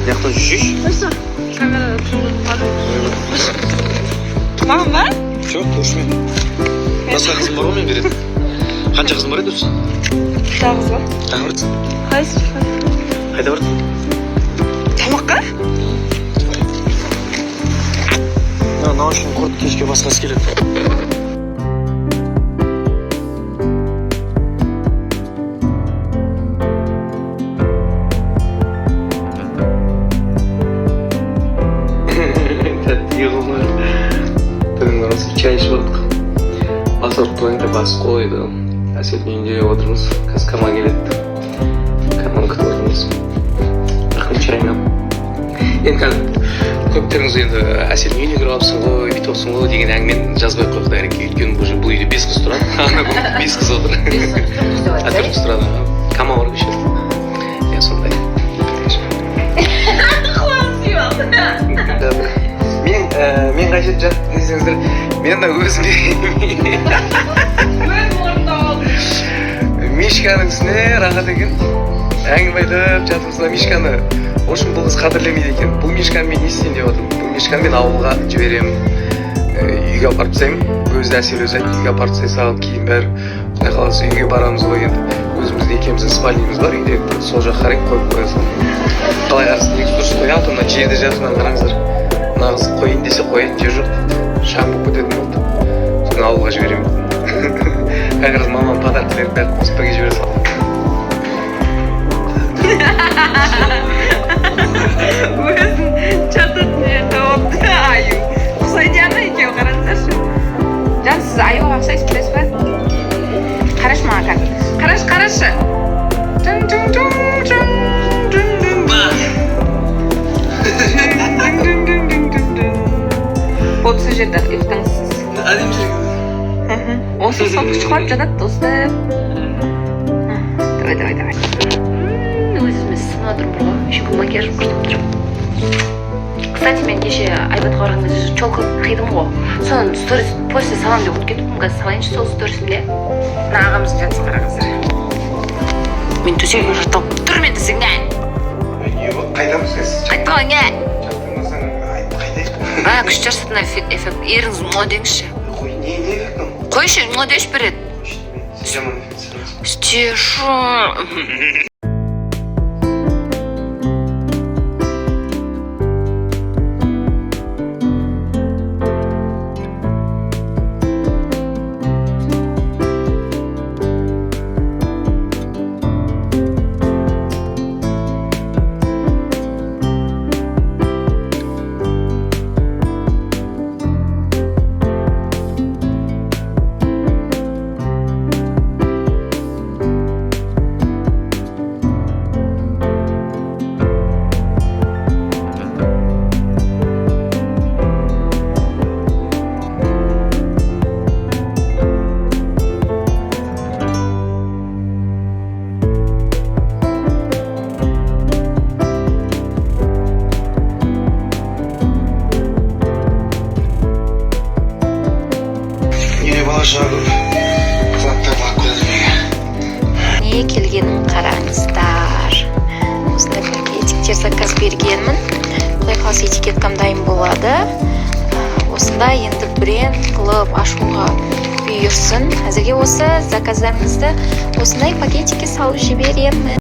Яқтан жүрші? Осы камерада маған ба? Жоқ, көршімен. Басқа қызым бар ғой мен беретін. Қанша қызым бар еді осы? Жалғыз ба? Қайда бардың? Қайсы? Қайда бардың? Тамаққа? Наушын құрт кешке басқасы келеді. Çay içip olduk. Bas ortalayınca bas koydu. Әселдің үйінде отырмыз. Қазір Каман келеді. Каман күтіп отырмыз. Рахмет шайына. Енді қазір көптеріңіз енді Әселдің үйіне кіріп алыпсың ғой, бүйтіп отырсың ғой деген әңгімені жазбай қойдық дәрінке. Өйткені бұл үйде 5 қыз тұрады. Ана бұл 5 қыз отыр. 4 қыз тұрады. Каман бар кеше. Я сондай. Мен қай жерде жатып десеңіздер, мен да өзім Мишканың үстіне рахат екен. Әңгіме айтып жатымызда Мишканы. В общем, бұл қыз қадірлемейді екен. Бұл Мишканы мен не істейін деп отырмын. Бұл Мишканы мен ауылға жіберемін. Үйге апарып тастаймын. Өзі Әсел өзі айтты, үйге апарып тастай салып, кейін бәрі құдай қаласа үйге барамыз ғой енді. Өзімізде екеуміздің спальнигіміз бар, үйде сол жаққа қарай қойып қоя саламын. Қалай қарасың, негізі дұрыс қой, аты мына жерде жатырынан қараңыздар. Мына қыз қойын десе қоятын жер жоқ. Шаң болып кететін болды. Соны ауылға жіберемін. Как раз мамам подаркілерін бәрін қосып бірге жібере салды. Өзін жататын жерде отты аю. Ұқсайды ана екеуі қараңыздаршы. Жан, сіз аюға ұқсайсыз білесіз ба? Қараш маған қазір. Қарашы. Осы жерде ұйықтаңыз. Әдем жүрген. Осы соны шығарып жатады достым. Давай. Өзіме сына тұрмын ғой. Еще бұл макияжым күштіп тұрмын. Кстати, мен кеше Айбатқа барған кезде челка қидым ғой. Соны сторис после салам деп ұмытып кеттім. Қазір салайыншы сол сторисімде. Мына ағамыз жатсын қараңыздар. Мен төсегімде жатып тұр мен төсегімде. Қайдамыз сіз? Қайтпаған ке. Қайда? Күшті жарсатына эффект. Еріңіз мұға деңізші. Қой, не эффектің? Қойшы, мұға деш береді. Жаман эффект. Стешу. Не келгенін қараңыздар. Осындай пакетиктер заказ бергенмін. Құдай қаласа этикеткам дайын болады. Осында енді бренд қылып ашуға бұйырсын. Әзірге осы заказдарыңызды осындай пакетикке салып жіберемін.